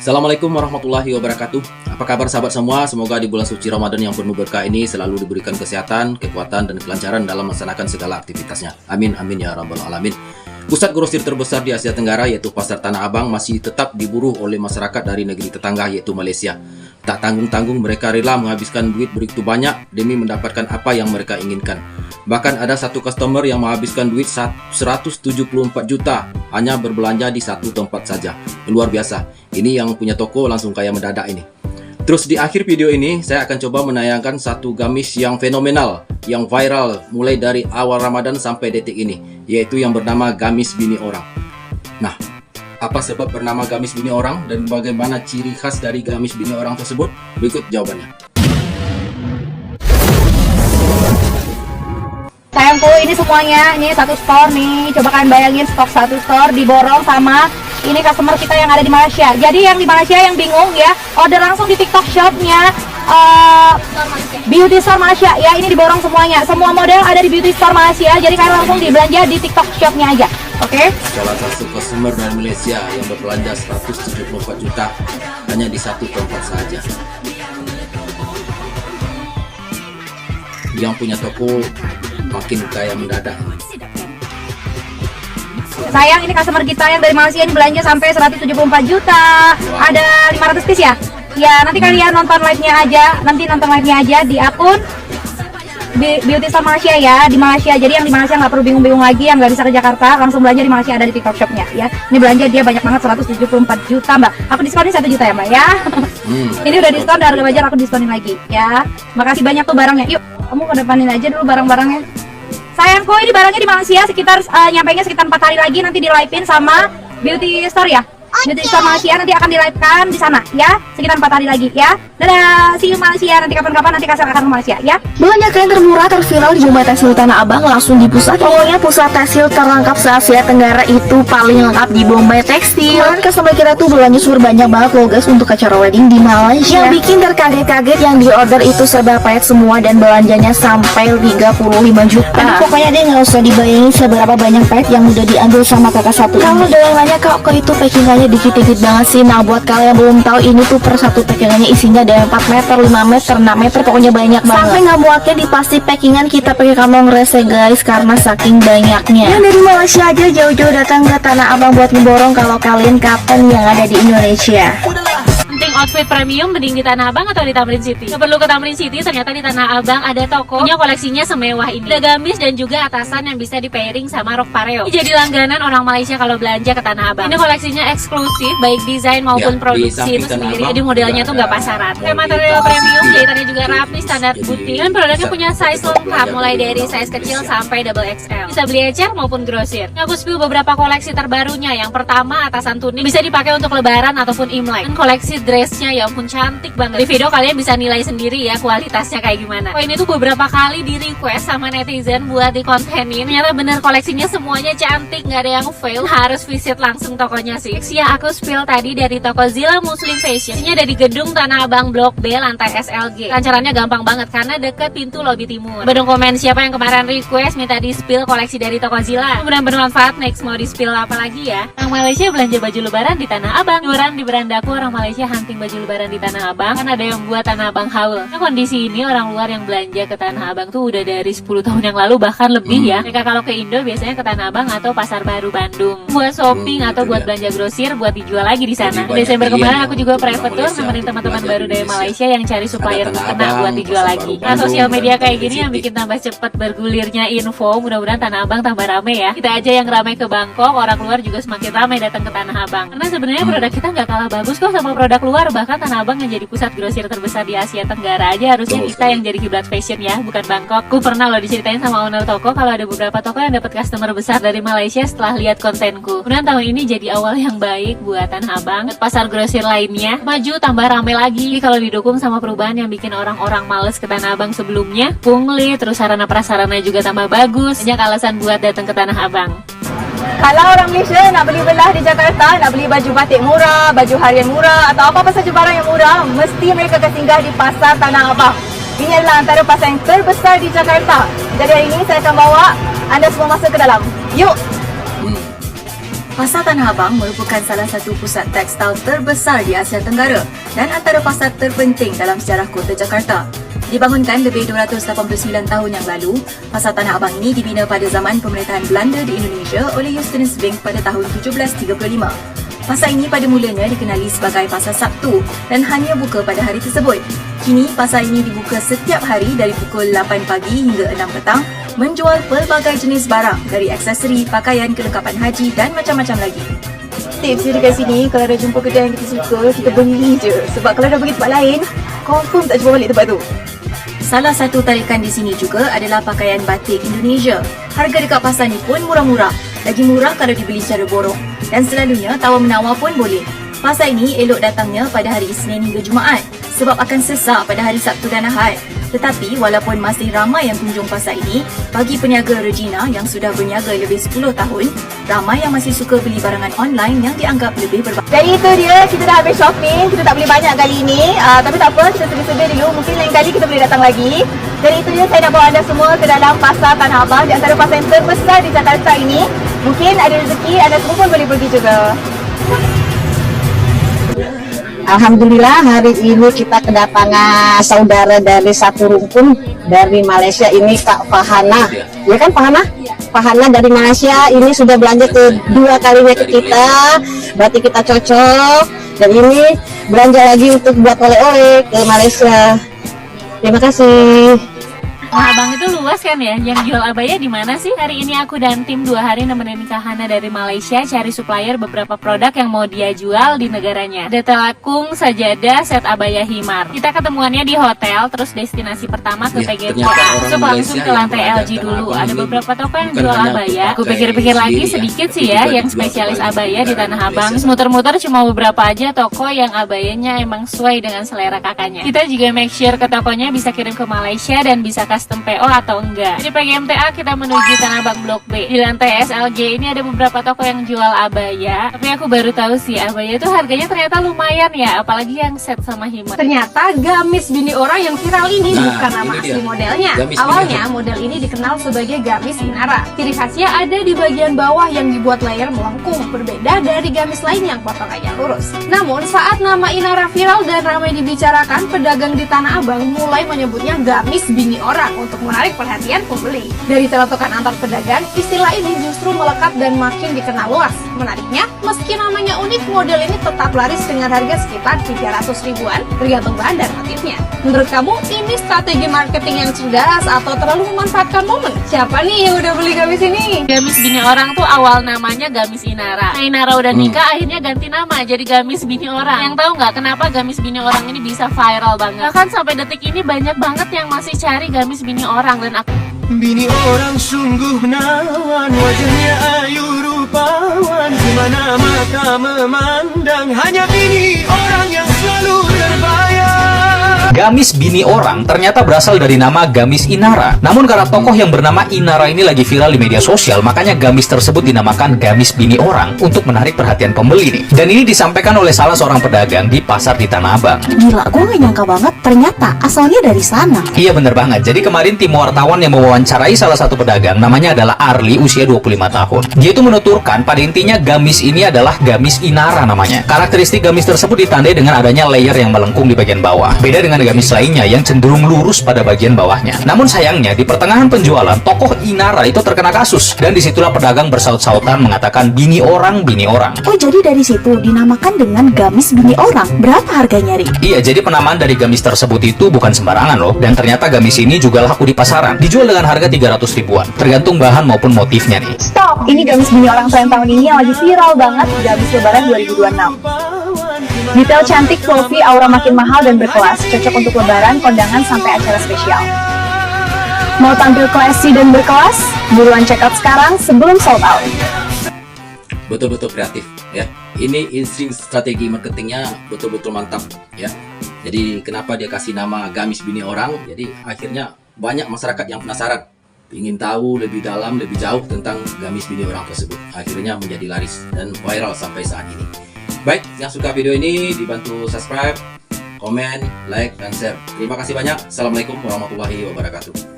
Assalamualaikum warahmatullahi wabarakatuh. Apa kabar sahabat semua? Semoga di bulan suci Ramadan yang penuh berkah ini selalu diberikan kesehatan, kekuatan, dan kelancaran dalam melaksanakan segala aktivitasnya. Amin, amin ya rabbal alamin. Pusat grosir terbesar di Asia Tenggara yaitu Pasar Tanah Abang masih tetap diburu oleh masyarakat dari negeri tetangga yaitu Malaysia. Tak tanggung-tanggung mereka rela menghabiskan duit begitu banyak demi mendapatkan apa yang mereka inginkan. Bahkan ada satu customer yang menghabiskan duit 174 juta hanya berbelanja di satu tempat saja. Luar biasa. Ini yang punya toko langsung kaya mendadak ini. Terus di akhir video ini saya akan coba menayangkan satu gamis yang fenomenal, yang viral mulai dari awal Ramadan sampai detik ini, yaitu yang bernama gamis bini orang. Nah, apa sebab bernama gamis bini orang dan bagaimana ciri khas dari gamis bini orang tersebut? Berikut jawabannya. Sayangku, ini semuanya, ini satu store nih. Coba kalian bayangin stok satu store diborong sama ini customer kita yang ada di Malaysia. Jadi yang di Malaysia yang bingung ya, order langsung di TikTok shopnya Beauty Store Malaysia ya. Ini diborong semuanya. Semua model ada di Beauty Store Malaysia. Jadi kalian langsung dibelanja di TikTok shopnya aja. Oke? Salah satu customer dari Malaysia yang berbelanja 174 juta hanya di satu tempat saja. Yang punya toko makin kaya mendadak. Sayang, ini customer kita yang dari Malaysia ini belanja sampai 174 juta. Ada 500 piece ya? Ya, nanti kalian nonton live-nya aja. Nanti nonton live-nya aja di akun Beauty Store Malaysia ya, di Malaysia. Jadi yang di Malaysia nggak perlu bingung-bingung lagi, yang nggak bisa ke Jakarta, langsung belanja di Malaysia, ada di TikTok shopnya ya. Ini belanja dia banyak banget, 174 juta mbak. Aku diskonin 1 juta ya mbak ya. Ini udah diskon, udah harga wajar, aku diskonin lagi ya. Makasih banyak tuh barangnya. Yuk, kamu kedepanin aja dulu barang-barangnya. Sayangku, ini barangnya di Malaysia sekitar nyampainya sekitar 4 hari lagi, nanti di live-in sama Beauty Store ya. Beauty Store Malaysia nanti akan di live-kan di sana ya, sekitar 4 hari lagi ya. Dadah, see you Malaysia, nanti kapan-kapan nanti kasar akan ke Malaysia ya. Belanja kain termurah terviral di Bombay Tekstil Tanah Abang langsung di pusat. Pokoknya pusat tekstil terlengkap se-Asia Tenggara itu paling lengkap di Bombay Tekstil. Kemarin customer kita tuh belanja super banyak banget loh guys untuk acara wedding di Malaysia. Yang bikin terkaget-kaget yang di order itu serba paket semua dan belanjanya sampai 35 juta. Aduh, pokoknya dia nggak usah dibayangin seberapa banyak paket yang udah diambil sama kakak satu. Kalau ada yang nanya kok itu packingannya dikit-dikit banget sih. Nah, buat kalian yang belum tahu, ini tuh per satu packingannya isinya ada 4 meter, 5 meter, 6 meter, pokoknya banyak banget. Sampai nggak muatnya di plastik packingan kita pakai kantong rese guys, karena saking banyaknya. Yang dari Malaysia aja jauh-jauh datang ke Tanah Abang buat ngeborong. Kalau kalian kapan yang ada di Indonesia? Penting outfit premium mending di Tanah Abang atau di Tamrin City? Nggak perlu ke Tamrin City, ternyata di Tanah Abang ada toko punya koleksinya semewah ini. Ada gamis dan juga atasan yang bisa di pairing sama rok pareo. Ini jadi langganan orang Malaysia kalau belanja ke Tanah Abang. Ini koleksinya eksklusif, baik desain maupun produksi itu sendiri. Jadi modelnya tuh nggak pasaran. Kayak material premium, jahitannya juga rapi, standar putih. Dan produknya punya size lengkap, mulai dari size kecil sampai double XL. Bisa beli ecer maupun grosir. Aku spill beberapa koleksi terbarunya. Yang pertama, atasan tunik bisa dipakai untuk lebaran ataupun Imlek. Dan koleksi dressnya ya ampun cantik banget. Di video kalian bisa nilai sendiri ya kualitasnya kayak gimana. Oh, ini tuh beberapa kali di request sama netizen buat dikontenin. Ternyata bener koleksinya semuanya cantik, nggak ada yang fail. Harus visit langsung tokonya sih. Yang aku spill tadi dari toko Zila Muslim Fashion. Ini ada di gedung Tanah Abang Blok B lantai SLG. Lancarannya gampang banget karena deket pintu lobi timur. Bandung komen siapa yang kemarin request minta di spill koleksi dari toko Zila. Mudah-mudahan bermanfaat. Next mau di spill apa lagi ya? Orang Malaysia belanja baju lebaran di Tanah Abang. Liburan di berandaku, orang Malaysia hunting baju lebaran di Tanah Abang. Kan ada yang buat Tanah Abang haul. Nah, kondisi ini orang luar yang belanja ke Tanah Abang tuh udah dari 10 tahun yang lalu bahkan lebih ya. Mereka kalau ke Indo biasanya ke Tanah Abang atau Pasar Baru Bandung buat shopping atau buat belanja grosir buat dijual lagi di sana. Desember kemarin aku juga private tour nemenin teman-teman baru dari Malaysia yang cari supplier mukena buat dijual lagi. Nah, sosial media kayak gini yang bikin tambah cepat bergulirnya info. Mudah-mudahan Tanah Abang tambah rame ya. Kita aja yang ramai ke Bangkok, orang luar juga semakin ramai datang ke Tanah Abang. Karena sebenarnya produk kita nggak kalah bagus kok sama produk luar. Bahkan Tanah Abang yang jadi pusat grosir terbesar di Asia Tenggara aja harusnya kita yang jadi kiblat fashion ya, bukan Bangkok. Aku pernah loh diceritain sama owner toko kalau ada beberapa toko yang dapat customer besar dari Malaysia setelah lihat kontenku. Kemudian tahun ini jadi awal yang baik buat Tanah Abang. Pasar grosir lainnya maju tambah rame lagi kalau didukung sama perubahan yang bikin orang-orang males ke Tanah Abang sebelumnya. Pungli, terus sarana prasarana juga tambah bagus. Banyak alasan buat datang ke Tanah Abang. Kalau orang Malaysia nak beli belah di Jakarta, nak beli baju batik murah, baju harian murah atau apa-apa saja barang yang murah, mesti mereka akan singgah di Pasar Tanah Abang. Ini adalah antara pasar yang terbesar di Jakarta. Jadi hari ini saya akan bawa anda semua masuk ke dalam. Yuk! Pasar Tanah Abang merupakan salah satu pusat tekstil terbesar di Asia Tenggara dan antara pasar terpenting dalam sejarah kota Jakarta. Dibangunkan lebih 289 tahun yang lalu, Pasar Tanah Abang ini dibina pada zaman pemerintahan Belanda di Indonesia oleh Justinus Vink pada tahun 1735. Pasar ini pada mulanya dikenali sebagai Pasar Sabtu dan hanya buka pada hari tersebut. Kini, pasar ini dibuka setiap hari dari pukul 8 pagi hingga 6 petang, menjual pelbagai jenis barang dari aksesori, pakaian, kelengkapan haji dan macam-macam lagi. Tips dia dekat sini, kalau dah jumpa kedai yang kita suka, kita beli je. Sebab kalau dah pergi tempat lain, confirm tak jumpa balik tempat tu. Salah satu tarikan di sini juga adalah pakaian batik Indonesia. Harga dekat pasar ni pun murah-murah. Lagi murah kalau dibeli secara borong. Dan selalunya tawar-menawar pun boleh. Pasar ini elok datangnya pada hari Isnin hingga Jumaat sebab akan sesak pada hari Sabtu dan Ahad. Tetapi walaupun masih ramai yang kunjung pasar ini, bagi peniaga Regina yang sudah berniaga lebih 10 tahun, ramai yang masih suka beli barangan online yang dianggap lebih berbahaya. Jadi itu dia, kita dah habis shopping, kita tak boleh banyak kali ini. Tapi tak apa, kita sedia-sedia dulu, mungkin lain kali kita boleh datang lagi. Jadi itu dia, saya nak bawa anda semua ke dalam Pasar Tanah Abang, di antara pasar yang terbesar di Jakarta ini. Mungkin ada rezeki, anda semua pun boleh pergi juga. Alhamdulillah hari ini kita kedatangan saudara dari satu rumpun dari Malaysia ini Kak Fahana. Ya kan Fahana? Fahana dari Malaysia ini sudah belanja kedua kalinya ke kita. Berarti kita cocok. Dan ini belanja lagi untuk buat oleh-oleh ke Malaysia. Terima kasih. Tanah Abang itu luas kan ya? Yang jual abaya di mana sih? Hari ini aku dan tim 2 hari nemenin Kak Hana dari Malaysia cari supplier beberapa produk yang mau dia jual di negaranya. Ada telakung, sajadah, set abaya himar. Kita ketemuannya di hotel, terus destinasi pertama ke PGTA. Masuk langsung ke lantai LG dulu. Ada beberapa toko yang jual abaya. Aku pikir-pikir lagi sedikit sih ya yang spesialis abaya di Tanah Abang. Terus muter-muter cuma beberapa aja toko yang abayanya emang sesuai dengan selera kakaknya. Kita juga make sure ke tokonya bisa kirim ke Malaysia dan bisa custom PO atau enggak. Di PGMTA kita menuju Tanah Abang Blok B. Di lantai SLG ini ada beberapa toko yang jual abaya. Tapi aku baru tahu sih abaya itu harganya ternyata lumayan ya, apalagi yang set sama himar. Ternyata gamis bini orang yang viral ini bukan nama ini asli dia. modelnya. Gamis Awalnya bini. model ini dikenal sebagai gamis Inara. Ciri khasnya ada di bagian bawah yang dibuat layar melengkung, berbeda dari gamis lain yang potongannya lurus. Namun saat nama Inara viral dan ramai dibicarakan, pedagang di Tanah Abang mulai menyebutnya gamis bini orang untuk menarik perhatian pembeli. Dari celetukan antar pedagang, istilah ini justru melekat dan makin dikenal luas. Menariknya, meski namanya unik, model ini tetap laris dengan harga sekitar 300 ribuan, tergantung bahan dan motifnya. Menurut kamu, ini strategi marketing yang cerdas atau terlalu memanfaatkan momen? Siapa nih yang udah beli gamis ini? Gamis bini orang tuh awal namanya Gamis Inara. Nah, Inara udah nikah, akhirnya ganti nama jadi Gamis Bini Orang. Yang tahu nggak kenapa Gamis Bini Orang ini bisa viral banget? Bahkan sampai detik ini banyak banget yang masih cari Gamis Bini Orang dan aku Bini orang sungguh nawan, wajahnya ayu rupawan, di mana mata memandang, hanya bini orang yang selalu terbayang. Gamis bini orang ternyata berasal dari nama Gamis Inara. Namun karena tokoh yang bernama Inara ini lagi viral di media sosial, makanya gamis tersebut dinamakan gamis bini orang untuk menarik perhatian pembeli nih. Dan ini disampaikan oleh salah seorang pedagang di pasar di Tanah Abang. Gila, gue gak nyangka banget ternyata asalnya dari sana. Iya bener banget. Jadi kemarin tim wartawan yang mewawancarai salah satu pedagang, namanya adalah Arli, usia 25 tahun. Dia itu menuturkan pada intinya gamis ini adalah gamis Inara namanya. Karakteristik gamis tersebut ditandai dengan adanya layer yang melengkung di bagian bawah. Beda dengan gamis lainnya yang cenderung lurus pada bagian bawahnya. Namun sayangnya di pertengahan penjualan, tokoh Inara itu terkena kasus. Dan disitulah pedagang bersaut-sautan mengatakan bini orang, bini orang. Oh, jadi dari situ dinamakan dengan gamis bini orang. Berapa harganya, Ri? Iya, jadi penamaan dari gamis tersebut itu bukan sembarangan loh. Dan ternyata gamis ini juga laku di pasaran. Dijual dengan harga 300 ribuan. Tergantung bahan maupun motifnya nih. Stop! Ini gamis bini orang tren tahun ini yang lagi viral banget, gamis lebaran 2026. Detail cantik, fluffy, aura makin mahal dan berkelas. Cocok untuk lebaran, kondangan, sampai acara spesial. Mau tampil classy dan berkelas? Buruan check out sekarang sebelum sold out. Betul-betul kreatif ya. Ini insting strategi marketingnya betul-betul mantap ya. Jadi kenapa dia kasih nama gamis bini orang? Jadi akhirnya banyak masyarakat yang penasaran, ingin tahu lebih dalam, lebih jauh tentang gamis bini orang tersebut. Akhirnya menjadi laris dan viral sampai saat ini. Baik, yang suka video ini dibantu subscribe, komen, like, dan share. Terima kasih banyak. Assalamualaikum warahmatullahi wabarakatuh.